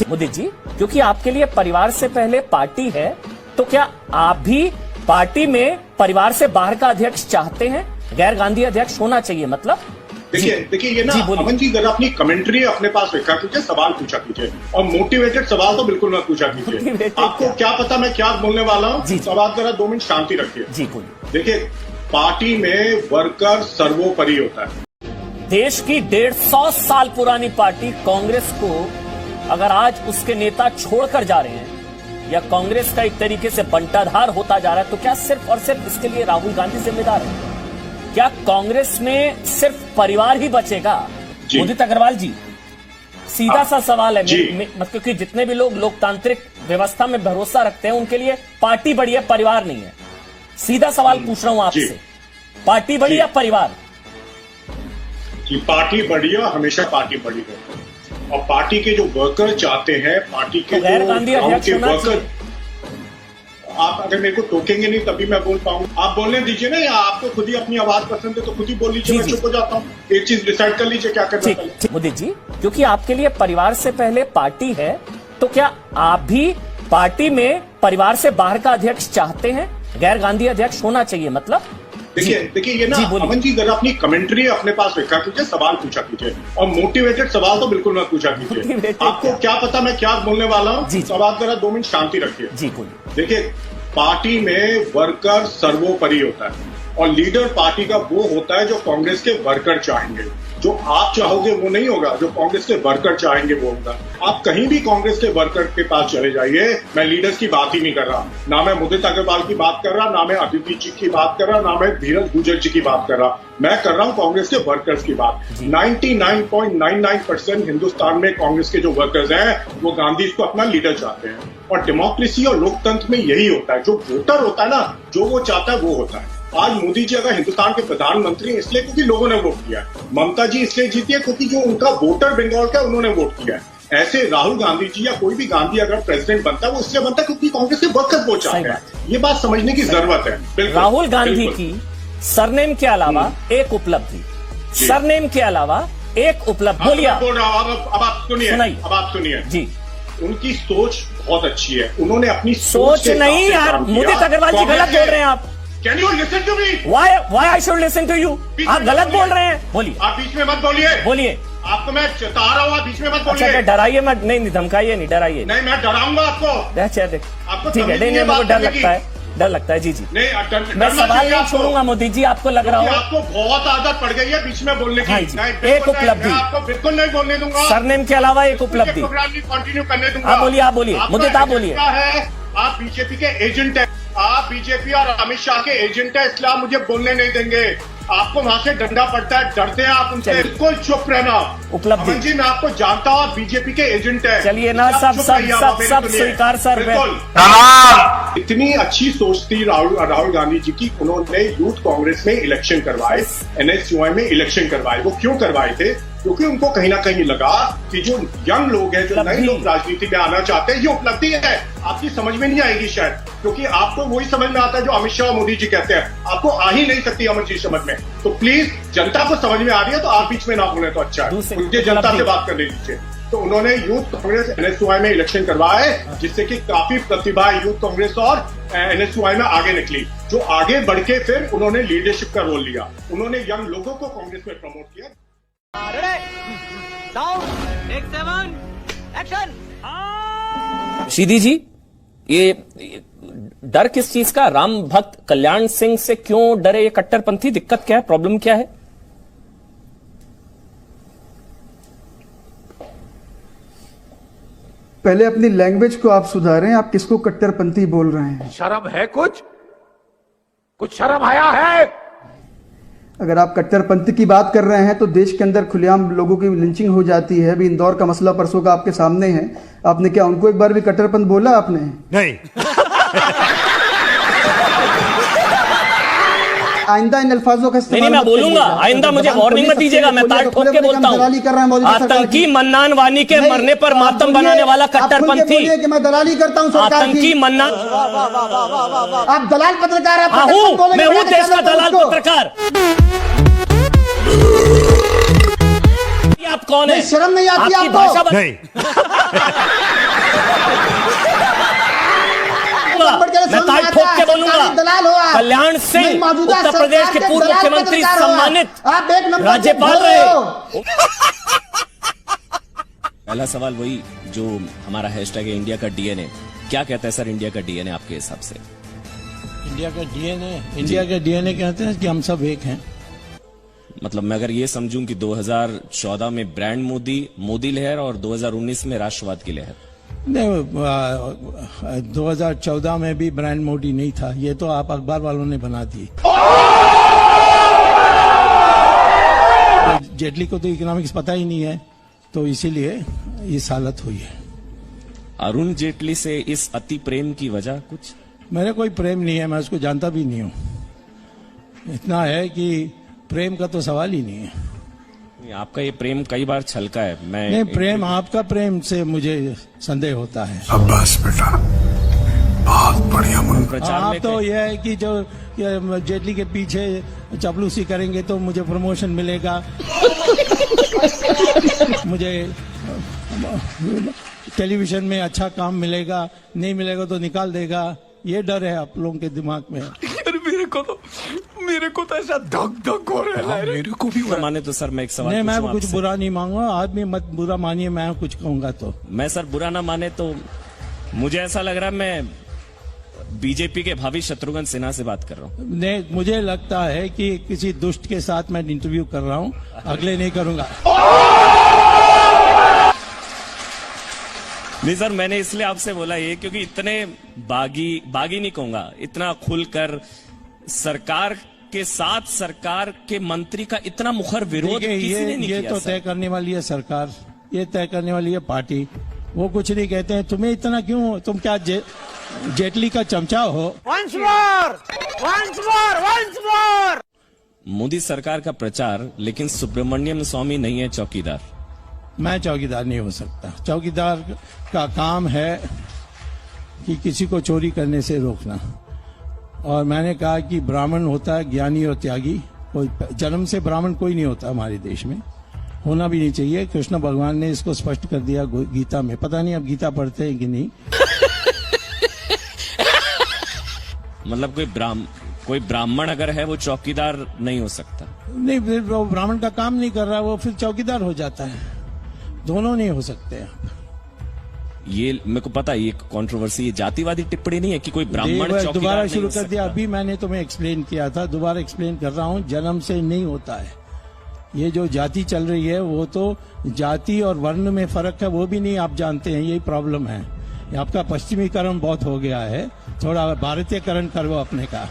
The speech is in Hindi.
मोदी जी, क्योंकि आपके लिए परिवार से पहले पार्टी है, तो क्या आप भी पार्टी में परिवार से बाहर का अध्यक्ष चाहते हैं? गैर गांधी अध्यक्ष होना चाहिए मतलब? देखिए ये ना अमन जी, अगर अपनी कमेंट्री अपने पास रखा कीजिए, सवाल पूछा कीजिए और मोटिवेटेड सवाल तो बिल्कुल मत पूछा कीजिए। आपको क्या पता मैं क्या बोलने वाला हूँ? सवाल जरा 2 मिनट शांति रखिए। जी बोलिए। देखिए, पार्टी में वर्कर सर्वोपरि होता है। देश की 150 साल पुरानी पार्टी कांग्रेस को अगर आज उसके नेता छोड़कर जा रहे हैं या कांग्रेस का एक तरीके से बंटाधार होता जा रहा है, तो क्या सिर्फ और सिर्फ इसके लिए राहुल गांधी जिम्मेदार है? क्या कांग्रेस में सिर्फ परिवार ही बचेगा? उदित अग्रवाल जी, सीधा सा सवाल है, मतलब कि जितने भी लोग लोकतांत्रिक व्यवस्था में भरोसा रखते हैं उनके लिए पार्टी बड़ी है, परिवार नहीं है। सीधा सवाल पूछ रहा हूं आपसे, पार्टी बड़ी या परिवार? कि पार्टी बड़ी है, हमेशा पार्टी बड़ी है, और पार्टी के जो वर्कर चाहते हैं, पार्टी के तो गैर गांधी अध्यक्ष होना चाहिए। आप अगर मेरे को टोकेंगे नहीं तभी मैं बोल पाऊंगा। आप बोलने दीजिए ना, या आपको खुद ही अपनी आवाज पसंद है तो खुद ही बोल लीजिए, मैं चुप हो जाता हूँ। एक चीज डिसाइड कर लीजिए क्या करना है। मोदी जी, क्योंकि आपके लिए परिवार से पहले पार्टी है, तो क्या आप भी पार्टी में परिवार से बाहर का अध्यक्ष चाहते हैं? गैर गांधी अध्यक्ष होना चाहिए मतलब? देखिए ये ना अमन जी, अगर अपनी कमेंट्री अपने पास रखा कीजिए, सवाल पूछा कीजिए और मोटिवेटेड सवाल तो बिल्कुल मत पूछा कीजिए। आपको क्या पता मैं क्या बोलने वाला हूँ? सवाल जरा 2 मिनट शांति रखिए। जी बोलिए। देखिए, पार्टी में वर्कर सर्वोपरि होता है और लीडर पार्टी का वो होता है जो कांग्रेस के वर्कर चाहेंगे। जो आप चाहोगे वो नहीं होगा, जो कांग्रेस के वर्कर चाहेंगे वो होगा। आप कहीं भी कांग्रेस के वर्कर के पास चले जाइए, मैं लीडर्स की बात ही नहीं कर रहा, ना मैं उदित अग्रवाल की बात कर रहा, ना मैं अदिति जी की बात कर रहा, ना मैं धीरज गुर्जर जी की बात कर रहा, मैं कर रहा हूं कांग्रेस के वर्कर्स की बात। 99.99% हिंदुस्तान में कांग्रेस के जो वर्कर्स हैं वो गांधी को अपना लीडर चाहते हैं। और डेमोक्रेसी और लोकतंत्र में यही होता है, जो वोटर होता है ना, जो वो चाहता है वो होता है। आज मोदी जी अगर हिंदुस्तान के प्रधानमंत्री इसलिए क्योंकि लोगों ने वोट किया है, ममता जी इसलिए जीती है क्योंकि जो उनका वोटर बंगाल का उन्होंने वोट किया है। ऐसे राहुल गांधी जी या कोई भी गांधी अगर प्रेसिडेंट बनता है वो इसलिए बनता है क्योंकि कांग्रेस के वर्कर्स वोट चाहते हैं। ये बात समझने की जरूरत है। राहुल गांधी की सरनेम के अलावा एक उपलब्धि, सरनेम के अलावा एक उपलब्धि बोलिए। अब आप सुनिए, अब आप सुनिए जी। उनकी सोच बहुत अच्छी है, उन्होंने अपनी सोच नहीं यार, उदित अग्रवाल जी गलत बोल रहे हैं आप। Can you listen to me? Why I should listen to you? आप गलत बोल रहे हैं, बोलिए। आप बीच में मत बोलिए, बोलिए। आपको मैं चेता रहा हूँ, आप बीच में मत बोलिए। अच्छा, डराइए मत, नहीं धमकाइए नहीं, डराइए नहीं, मैं डराऊंगा आपको। आपको ठीक है, नहीं मेरे को डर लगता है, डर लगता है। जी नहीं, मैं सवाल नहीं छोड़ूंगा मोदी जी, आपको लग रहा हो आपको बहुत आदत पड़ गई है बीच में बोलने की। एक उपलब्धि आपको बिल्कुल नहीं बोलने दूंगा, सरनेम के अलावा एक उपलब्धि कंटिन्यू करने दूंगा। आप बोलिए मुद्दे आप बोलिए। आप बीजेपी के एजेंट है, आप बीजेपी और अमित शाह के एजेंट है, इसलिए आप मुझे बोलने नहीं देंगे। आपको वहां से डंडा पड़ता है, डरते हैं आप उनसे। बिल्कुल चुप रहना। उपलब्धि जी, मैं आपको जानता हूँ, आप बीजेपी के एजेंट है। चलिए ना, सब स्वीकार सर। इतनी अच्छी सोच थी राहुल गांधी जी की, उन्होंने यूथ कांग्रेस में इलेक्शन करवाए, NSUI में इलेक्शन करवाए। वो क्यों करवाए थे? क्योंकि उनको कहीं ना कहीं लगा कि जो यंग लोग हैं, जो नए लोग राजनीति में आना चाहते हैं, ये उपलब्धि है। आपकी समझ में नहीं आएगी शायद, क्योंकि आपको वही समझ में आता है जो अमित शाह और मोदी जी कहते हैं, आपको आ ही नहीं सकती अमर जी समझ में। तो प्लीज, जनता को समझ में आ रही है तो आप बीच में ना बोले तो अच्छा है, मुझे जनता से बात करने दीजिए। तो उन्होंने यूथ कांग्रेस NSUI में इलेक्शन करवाए, जिससे कि काफी प्रतिभा यूथ कांग्रेस और NSUI में आगे निकली, जो आगे बढ़ के फिर उन्होंने लीडरशिप का रोल लिया। उन्होंने यंग लोगों को कांग्रेस में प्रमोट किया। सीधी जी, ये डर किस चीज का? राम भक्त कल्याण सिंह से क्यों डरे? ये कट्टरपंथी, दिक्कत क्या है, प्रॉब्लम क्या है? पहले अपनी लैंग्वेज को आप सुधारें, आप किसको कट्टरपंथी बोल रहे हैं? शर्म है? कुछ शर्म आया है? अगर आप कट्टरपंथी की बात कर रहे हैं तो देश के अंदर खुलेआम लोगों की लिंचिंग हो जाती है। अभी इंदौर का मसला परसों का आपके सामने है, आपने क्या उनको एक बार भी कट्टरपंथ बोला आपने? नहीं। आइंदा इन अल्फाजों का नहीं, मैं बोलूंगा, आइंदा मुझे वार्निंग मत दीजिएगा, मैं ताल ठोक के बोलता हूँ। आतंकी मन्नान वानी के मरने पर मातम बनाने वाला कट्टरपंथी कि मैं दलाली करता हूँ आतंकी मन्नान। आप दलाल पत्रकार, मैं हूँ देश का दलाल पत्रकार। आप कौन है? शर्म नहीं आती आपको? नहीं। मानूंगा। दलाल हो आप। कल्याण सिंह नहीं, मौजूदा उत्तर प्रदेश के सरकार पूर्व दलाल मुख्यमंत्री पत्रकार हो आप। सम्मानित आप एक नंबर राज्यपाल के भोले रहे। हो। पहला सवाल वही जो हमारा हैशटैग है इंडिया का डीएनए, क्या कहता है सर इंडिया का डीएनए आपके हिसाब से? इंडिया का डीएनए कहते हैं कि हम सब एक हैं। मतलब मैं अगर ये समझूं कि 2014 में ब्रांड मोदी लहर और 2019 में राष्ट्रवाद की लहर। नहीं, 2014 में भी ब्रांड मोदी नहीं था, ये तो आप अखबार वालों ने बना दी। जेटली को तो इकोनॉमिक्स पता ही नहीं है, तो इसीलिए इस हालत हुई है। अरुण जेटली से इस अति प्रेम की वजह कुछ? मेरा कोई प्रेम नहीं है, मैं उसको जानता भी नहीं हूँ। इतना है कि प्रेम का तो सवाल ही नहीं है। आपका ये प्रेम कई बार छलका है। मैं नहीं, प्रेम आपका प्रेम से मुझे संदेह होता है। अब्बास बेटा बहुत बढ़िया मुल्क। प्रचार आप में तो यह है कि जो जेटली के पीछे चपलूसी करेंगे तो मुझे प्रमोशन मिलेगा, मुझे टेलीविजन में अच्छा काम मिलेगा, नहीं मिलेगा तो निकाल देगा, ये डर है आप लोगों के दिमाग में। मेरे को तो ऐसा धक धक हो रहा है। मेरे को भी माने तो सर मैं एक सवाल नहीं, मैं पूछूं कुछ आपसे? बुरा नहीं मांगूंगा, आदमी मत बुरा मानिए, मैं कुछ कहूंगा तो। मैं सर बुरा ना माने तो मुझे ऐसा लग रहा है मैं बीजेपी के भावी शत्रुघ्न सिन्हा से बात कर रहा हूँ। नहीं, मुझे लगता है कि किसी दुष्ट के साथ मैं इंटरव्यू कर रहा हूँ, अगले नहीं करूंगा। नहीं सर, मैंने इसलिए आपसे बोला ये क्योंकि इतने बागी नहीं कहूंगा, इतना खुलकर सरकार के साथ सरकार के मंत्री का इतना मुखर विरोध देखिए, किसी ने नहीं ये किया तो सर। तय करने वाली है सरकार, ये तय करने वाली है पार्टी। वो कुछ नहीं कहते हैं। तुम्हें इतना क्यों, तुम क्या जेटली का चमचा हो? मोदी सरकार का प्रचार, लेकिन सुब्रमण्यम स्वामी नहीं है चौकीदार। मैं चौकीदार नहीं हो सकता। चौकीदार का काम है कि किसी को चोरी करने से रोकना। और मैंने कहा कि ब्राह्मण होता है ज्ञानी और त्यागी, कोई जन्म से ब्राह्मण कोई नहीं होता हमारे देश में, होना भी नहीं चाहिए। कृष्ण भगवान ने इसको स्पष्ट कर दिया गीता में। पता नहीं अब गीता पढ़ते हैं कि नहीं। मतलब कोई ब्राह्मण अगर है वो चौकीदार नहीं हो सकता। नहीं, फिर वो ब्राह्मण का काम नहीं कर रहा, वो फिर चौकीदार हो जाता है। दोनों नहीं हो सकते हैं। ये मेरे को पता है, ये कंट्रोवर्सी, ये जातिवादी टिप्पणी नहीं है कि कोई ब्राह्मण चौकीदार दोबारा नहीं शुरू हो कर दिया। सकता। अभी मैंने तुम्हें एक्सप्लेन किया था, दोबारा एक्सप्लेन कर रहा हूँ। जन्म से नहीं होता है। ये जो जाति चल रही है वो तो जाति और वर्ण में फर्क है, वो भी नहीं आप जानते हैं। यही प्रॉब्लम है। ये आपका पश्चिमीकरण बहुत हो गया है, थोड़ा भारतीयकरण करो अपने का।